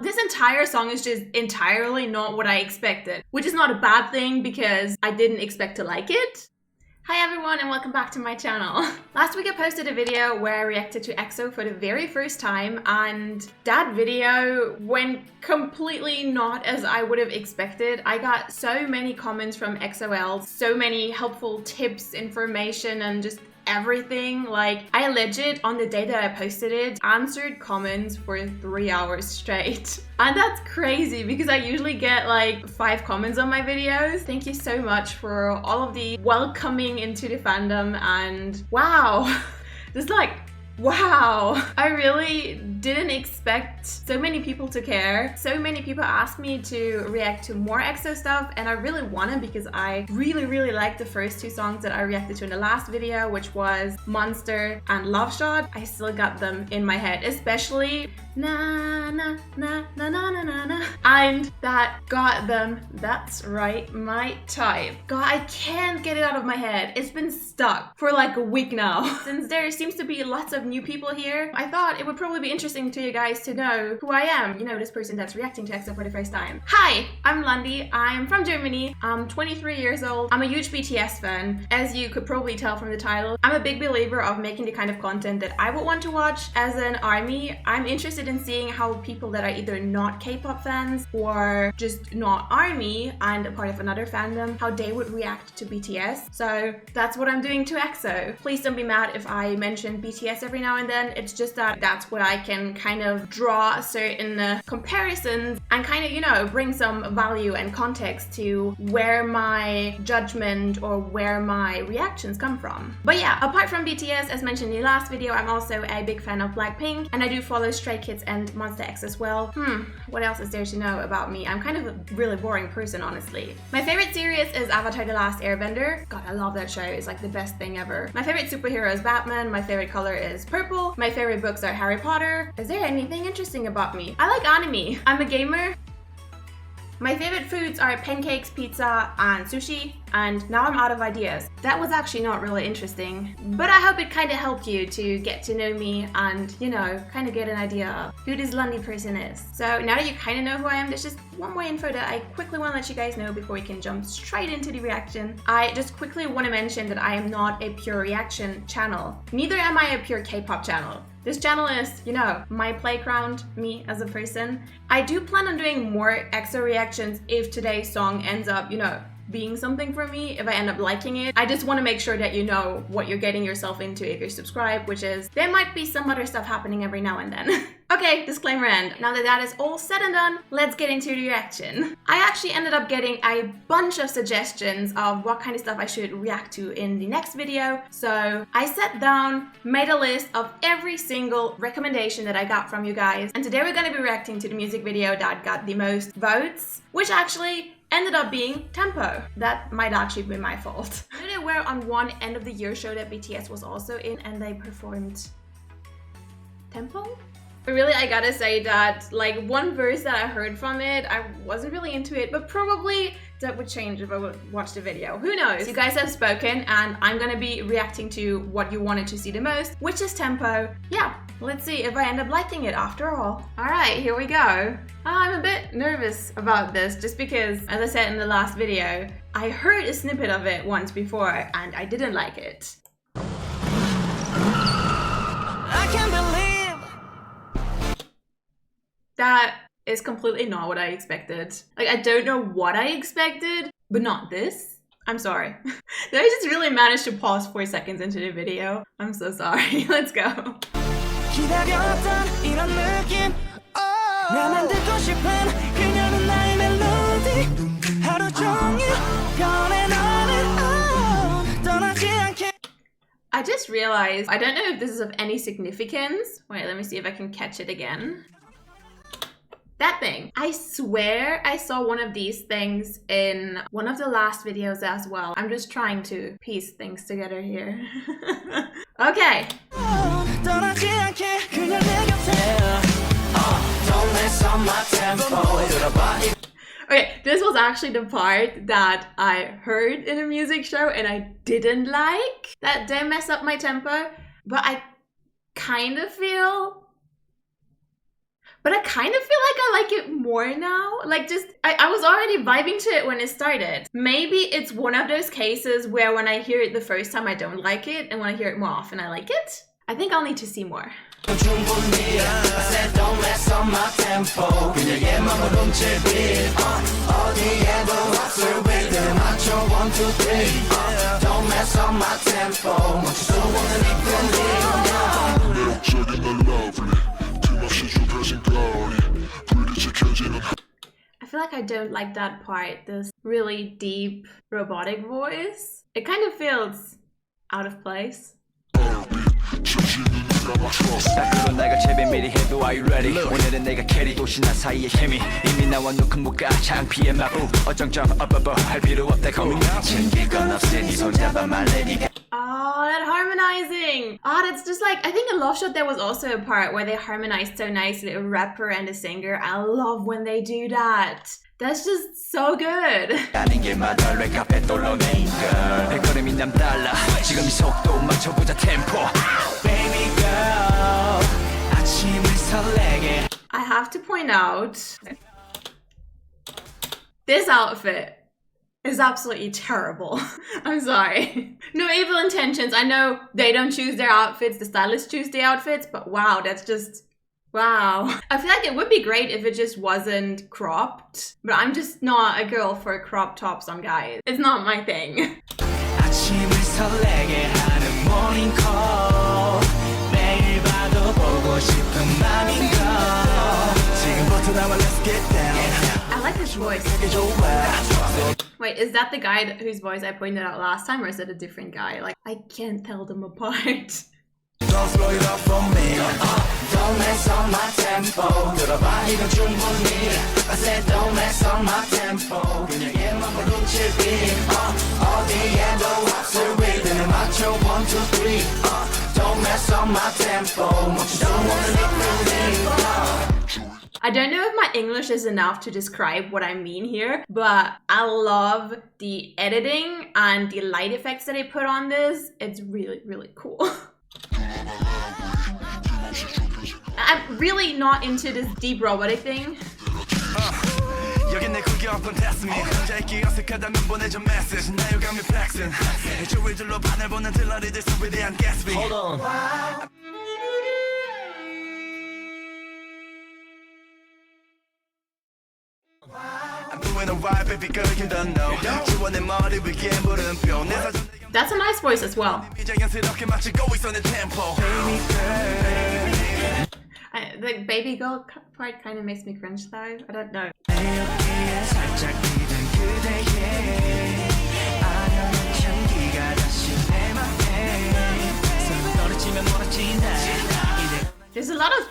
This entire song is just entirely not what I expected, which is not a bad thing because I didn't expect to like it. Hi everyone and welcome back to my channel. Last week I posted a video where I reacted to EXO for the very first time, and that video went completely not as I would have expected. I got so many comments from EXO-L, so many helpful tips, information, and just everything. Like, I legit, on the day that I posted it, answered comments for 3 hours straight. And that's crazy because I usually get like 5 comments on my videos. Thank you so much for all of the welcoming into the fandom, and wow, just like, wow, I really didn't expect so many people to care. So many people asked me to react to more EXO stuff, and I really wanted because I really liked the first 2 songs that I reacted to in the last video, which was Monster and Love Shot. I still got them in my head, especially na na na na na na na na, and that got them, that's right, my type. God, I can't get it out of my head. It's been stuck for like a week now. Since there seems to be lots of new people here, I thought it would probably be interesting to you guys to know who I am. You know, this person that's reacting to EXO for the first time. Hi, I'm Landy. I'm from Germany. I'm 23 years old. I'm a huge BTS fan. As you could probably tell from the title, I'm a big believer of making the kind of content that I would want to watch as an ARMY. I'm interested in seeing how people that are either not K-pop fans or just not ARMY and a part of another fandom, how they would react to BTS. So that's what I'm doing to EXO. Please don't be mad if I mention BTS every now and then. It's just that that's what I can kind of draw certain comparisons and kind of, you know, bring some value and context to where my judgment or where my reactions come from. But yeah, apart from BTS, as mentioned in the last video, I'm also a big fan of Blackpink, and I do follow Stray Kids and Monster X as well. What else is there to know about me? I'm kind of a really boring person, honestly. My favorite series is Avatar: The Last Airbender. God, I love that show. It's like the best thing ever. My favorite superhero is Batman. My favorite color is purple. My favorite books are Harry Potter. Is there anything interesting about me? I like anime. I'm a gamer. My favorite foods are pancakes, pizza, and sushi, and now I'm out of ideas. That was actually not really interesting, but I hope it kind of helped you to get to know me and, you know, kind of get an idea of who this Landy person is. So now that you kind of know who I am, there's just one more info that I quickly want to let you guys know before we can jump straight into the reaction. I just quickly want to mention that I am not a pure reaction channel. Neither am I a pure K-pop channel. This channel is, you know, my playground, me as a person. I do plan on doing more EXO reactions if today's song ends up, you know, being something for me, if I end up liking it. I just want to make sure that you know what you're getting yourself into if you're subscribed, which is there might be some other stuff happening every now and then. Okay, disclaimer end. Now that that is all said and done, let's get into the reaction. I actually ended up getting a bunch of suggestions of what kind of stuff I should react to in the next video. So I sat down, made a list of every single recommendation that I got from you guys. And today we're going to be reacting to the music video that got the most votes, which actually ended up being Tempo. That might actually be my fault. They were on one end of the year show that BTS was also in, and they performed Tempo? But really, I gotta say that, like, one verse that I heard from it, I wasn't really into it, but probably that would change if I would watch the video. Who knows? You guys have spoken, and I'm gonna be reacting to what you wanted to see the most, which is Tempo. Yeah, let's see if I end up liking it after all. All right, here we go. I'm a bit nervous about this just because, as I said in the last video, I heard a snippet of it once before and I didn't like it. I can't believe that is completely not what I expected. Like, I don't know what I expected, but not this. I'm sorry. Did I just really manage to pause 4 seconds into the video? I'm so sorry. Let's go. I just realized, I don't know if this is of any significance. Wait, let me see if I can catch it again. That thing. I swear I saw one of these things in one of the last videos as well. I'm just trying to piece things together here. Okay. Okay, this was actually the part that I heard in a music show and I didn't like. That didn't mess up my tempo, but I kind of feel But I kind of feel like I like it more now. Like I was already vibing to it when it started. Maybe it's one of those cases where when I hear it the first time I don't like it, and when I hear it more often I like it. I think I'll need to see more. I feel like I don't like that part, this really deep robotic voice. It kind of feels out of place. Oh, that harmonizing! That's just like, I think in Love Shot there was also a part where they harmonized so nicely, a rapper and a singer. I love when they do that. That's just so good. I have to point out, this outfit is absolutely terrible. I'm sorry. No evil intentions. I know they don't choose their outfits, the stylists choose the outfits, but wow, that's just, wow. I feel like it would be great if it just wasn't cropped, but I'm just not a girl for crop tops on guys. It's not my thing. I like his voice. Wait, is that the guy whose voice I pointed out last time, or is it a different guy? Like, I can't tell them apart. Don't slow it up for me. Don't mess on my tempo. 들어봐 이건 충분히. I said don't mess on my tempo. 그냥 얘만 멈출 beat. 어디에도 없을 rhythm에 맞춰 1, 2, 3. Don't mess on my tempo. 멈추지 않는 I don't know if my English is enough to describe what I mean here, but I love the editing and the light effects that they put on this. It's really, really cool. I'm really not into this deep robotic thing. Hold on. That's a nice voice as well. The baby girl part kind of makes me cringe though. I don't know. There's a lot of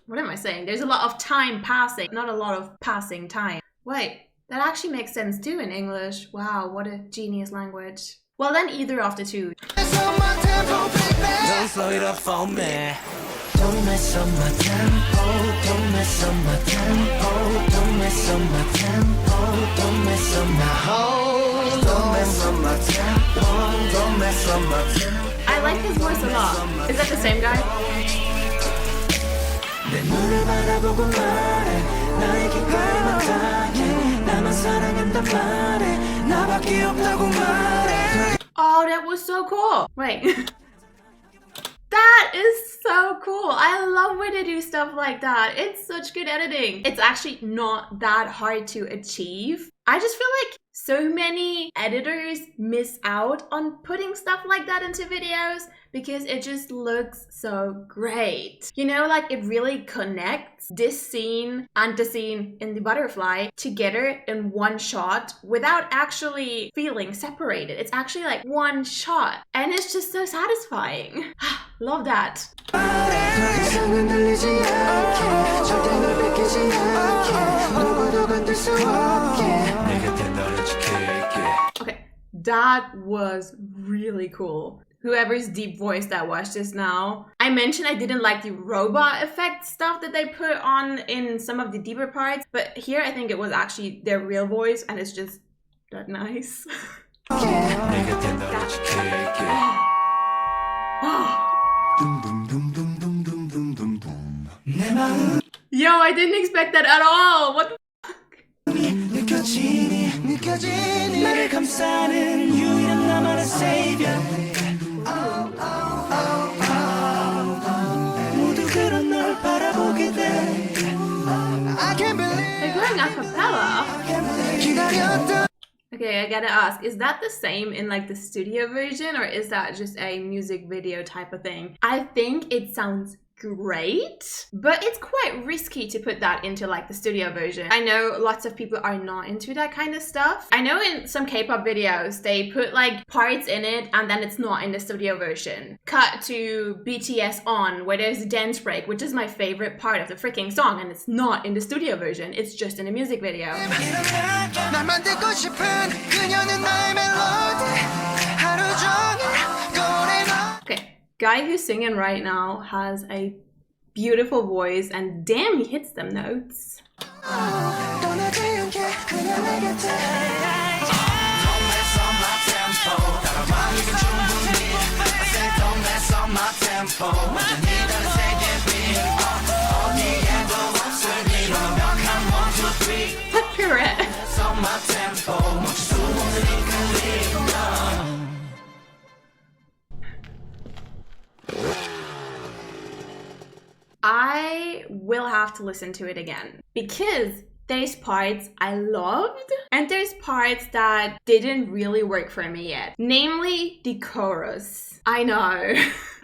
what am I saying? There's a lot of time passing, not a lot of passing time. Wait, that actually makes sense too in English. Wow, what a genius language. Well then, either of the two. Don't slow it up for me. Don't mess up my tempo. Don't mess up my tempo. Don't mess up my tempo. Don't mess up my whole. Don't mess up my tempo. Don't mess up my tempo. I like his voice a lot. Is that the same guy? 내 눈을 바라보고 말해 나에게 그리만 당해 나만 사랑한단 말해 나밖에 없다고 말해. Oh, that was so cool. Wait. That is so cool. I love when they do stuff like that. It's such good editing. It's actually not that hard to achieve. I just feel like so many editors miss out on putting stuff like that into videos because it just looks so great. You know, like it really connects this scene and the scene in the butterfly together in one shot without actually feeling separated. It's actually like one shot and it's just so satisfying. Love that. Okay, that was really cool. Whoever's deep voice that was just now. I mentioned I didn't like the robot effect stuff that they put on in some of the deeper parts, but here I think it was actually their real voice and it's just that nice. Yo, I didn't expect that at all. What the 느껴지니 나를 감싸는 유일한 나만의 savior 모두 그런 널 바라보게 돼 I can't believe They're going a cappella. 기다렸던 Okay, I gotta ask, is that the same in like the studio version or is that just a music video type of thing? I think it sounds great, but it's quite risky to put that into like the studio version. I know lots of people are not into that kind of stuff. I know in some K-pop videos, they put like parts in it and then it's not in the studio version. Cut to BTS On, where there's a dance break, which is my favorite part of the freaking song, and it's not in the studio version, it's just in a music video. 날 만들고 싶은 그녀는 나의 멜로디 하루 종일 꺼내놔 Okay, guy who's singing right now has a beautiful voice and damn, he hits them notes. 떠나지 않게 그냥 내 곁에 Don't mess up my tempo 따라와 이건 충분히 I said don't mess up my tempo 완전히 다른 세계 beat 어디에도 없을 네 완벽한 1, 2, 3 What pirouette? Mess up my tempo 멈출 수 없는 이 끌림 I will have to listen to it again because there's parts I loved and there's parts that didn't really work for me yet. Namely, the chorus. I know.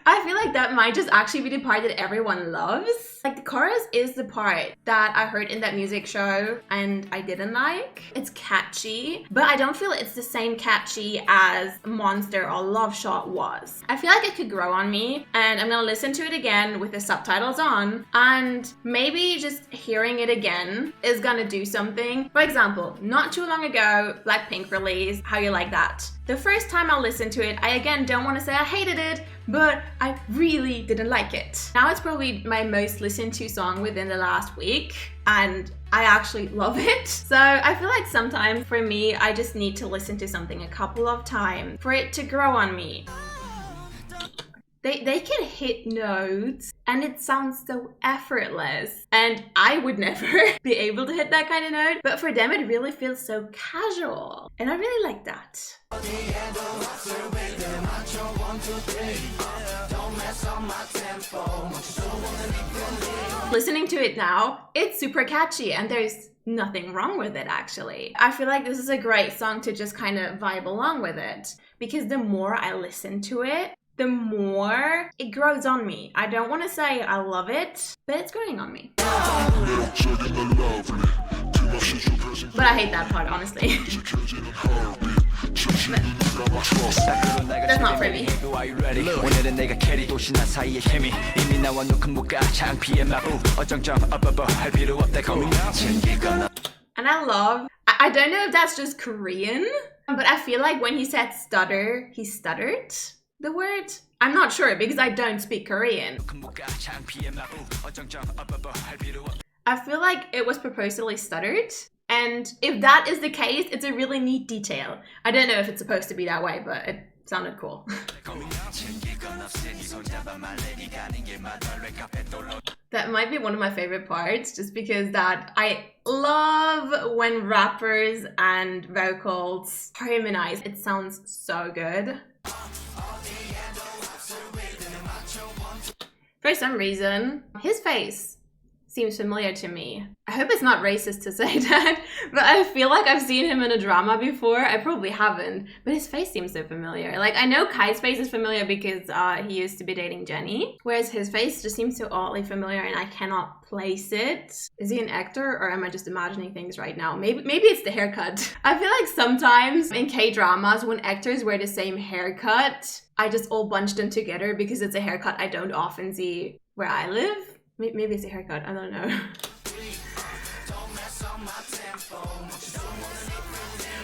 I feel like that might just actually be the part that everyone loves. Like the chorus is the part that I heard in that music show and I didn't like. It's catchy, but I don't feel it's the same catchy as Monster or Love Shot was. I feel like it could grow on me and I'm gonna listen to it again with the subtitles on and maybe just hearing it again is gonna do something. For example, not too long ago, Blackpink released How You Like That. The first time I listened to it, I again don't want to say I hated it, but I really didn't like it. Now it's probably my most listened to song within the last week and I actually love it. So I feel like sometimes for me, I just need to listen to something a couple of times for it to grow on me. They can hit notes and it sounds so effortless and I would never be able to hit that kind of note, but for them it really feels so casual and I really like that. Listening to it now, it's super catchy and there's nothing wrong with it actually. I feel like this is a great song to just kind of vibe along with it because the more I listen to it, the more it grows on me. I don't want to say I love it, but it's growing on me. But I hate that part, honestly. That's not for me. 오늘은 내가 캐리도 신나 사이의 케미 이미 나와 놓은 목가 창피의 마부 어정쩡 할 필요 없다 And I love, I don't know if that's just Korean, but I feel like when he said stutter, he stuttered the word. I'm not sure because I don't speak Korean. I feel like it was purposely stuttered. And if that is the case, it's a really neat detail. I don't know if it's supposed to be that way, but it sounded cool. That might be one of my favorite parts, just because that I love when rappers and vocals harmonize. It sounds so good. For some reason, his face seems familiar to me. I hope it's not racist to say that, but I feel like I've seen him in a drama before. I probably haven't, but his face seems so familiar. Like, I know Kai's face is familiar because he used to be dating Jennie, whereas his face just seems so oddly familiar and I cannot place it. Is he an actor or am I just imagining things right now? Maybe it's the haircut. I feel like sometimes in K-dramas, when actors wear the same haircut, I just all bunch them together because it's a haircut I don't often see where I live. Maybe it's a haircut, I don't know.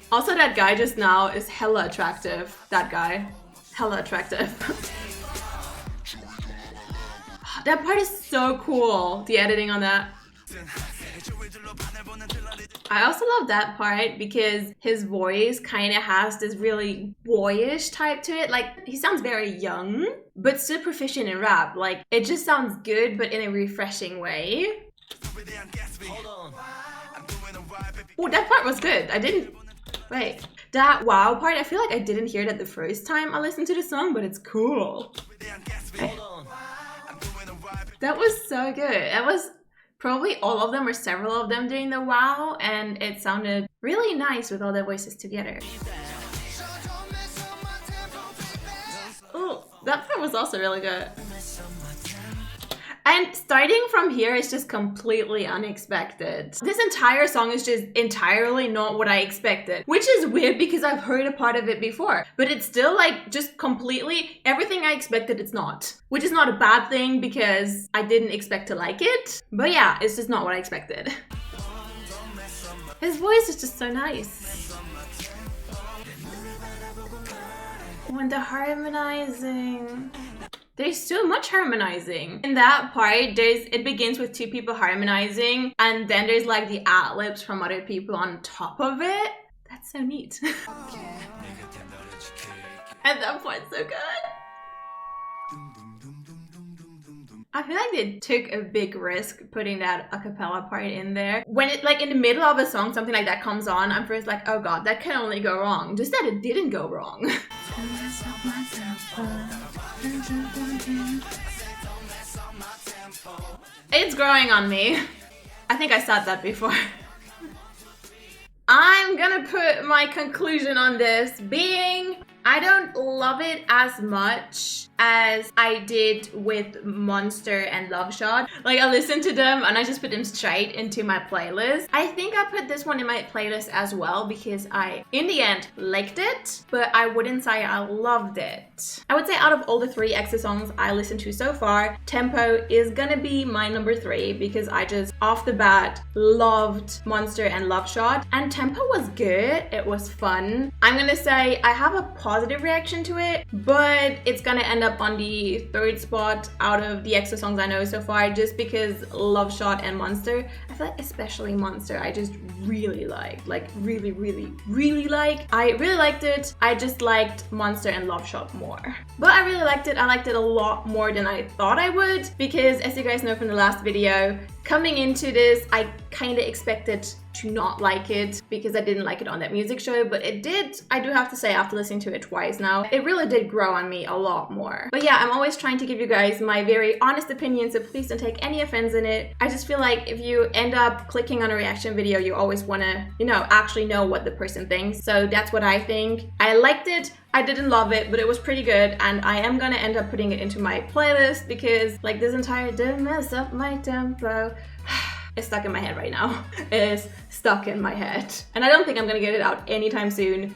Also, that guy just now is hella attractive. That guy. Hella attractive. That part is so cool, the editing on that. I also love that part because his voice kind of has this really boyish type to it. Like, he sounds very young, but still proficient in rap. Like, it just sounds good, but in a refreshing way. Oh, that part was good. I didn't... Wait. That wow part, I feel like I didn't hear that the first time I listened to the song, but it's cool. Wait. That was so good. That was probably all of them or several of them doing the wow, and it sounded really nice with all their voices together. Oh, that part was also really good. And starting from here is just completely unexpected. This entire song is just entirely not what I expected, which is weird because I've heard a part of it before, but it's still like just completely everything I expected it's not, which is not a bad thing because I didn't expect to like it. But yeah, it's just not what I expected. His voice is just so nice. When they're harmonizing. There's so much harmonizing. In that part, it begins with two people harmonizing, and then there's like the ad-libs from other people on top of it. That's so neat. And that part's so good. I feel like they took a big risk putting that a cappella part in there. When it, like in the middle of a song, something like that comes on, I'm first like, oh god, that can only go wrong. Just that it didn't go wrong. It's growing on me. I think I said that before. I'm gonna put my conclusion on this being I don't love it as much as I did with Monster and Love Shot. Like I listened to them and I just put them straight into my playlist. I think I put this one in my playlist as well because I, in the end, liked it, but I wouldn't say I loved it. I would say out of all the 3 EXO songs I listened to so far, Tempo is gonna be my number 3 because I just, off the bat, loved Monster and Love Shot. And Tempo was good, it was fun. I'm gonna say I have a positive reaction to it, but it's gonna end up on the 3rd spot out of the EXO songs I know so far just because Love Shot and Monster, I feel like especially Monster, I just really liked. Like really liked. I really liked it. I just liked Monster and Love Shot more. But I really liked it. I liked it a lot more than I thought I would because as you guys know from the last video, coming into this, I kind of expected to not like it because I didn't like it on that music show, but it did, I do have to say after listening to it twice now, it really did grow on me a lot more. But yeah, I'm always trying to give you guys my very honest opinion, so please don't take any offense in it. I just feel like if you end up clicking on a reaction video, you always want to, you know, actually know what the person thinks. So that's what I think. I liked it. I didn't love it, but it was pretty good, and I am gonna end up putting it into my playlist because like this entire "Don't Mess Up My Tempo" it's stuck in my head right now. It's stuck in my head. And I don't think I'm gonna get it out anytime soon.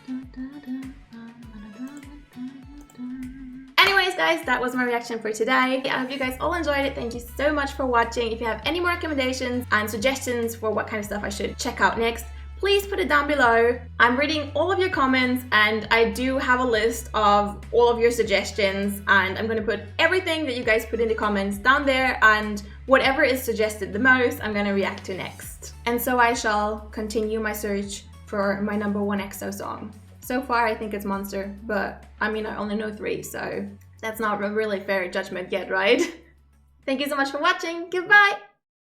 Anyways guys, that was my reaction for today. I hope you guys all enjoyed it. Thank you so much for watching. If you have any more recommendations and suggestions for what kind of stuff I should check out next, please put it down below. I'm reading all of your comments and I do have a list of all of your suggestions, and I'm going to put everything that you guys put in the comments down there, and whatever is suggested the most I'm going to react to next. And so I shall continue my search for my number 1 EXO song. So far I think it's Monster, but I mean I only know 3, so that's not a really fair judgment yet, right? Thank you so much for watching. Goodbye!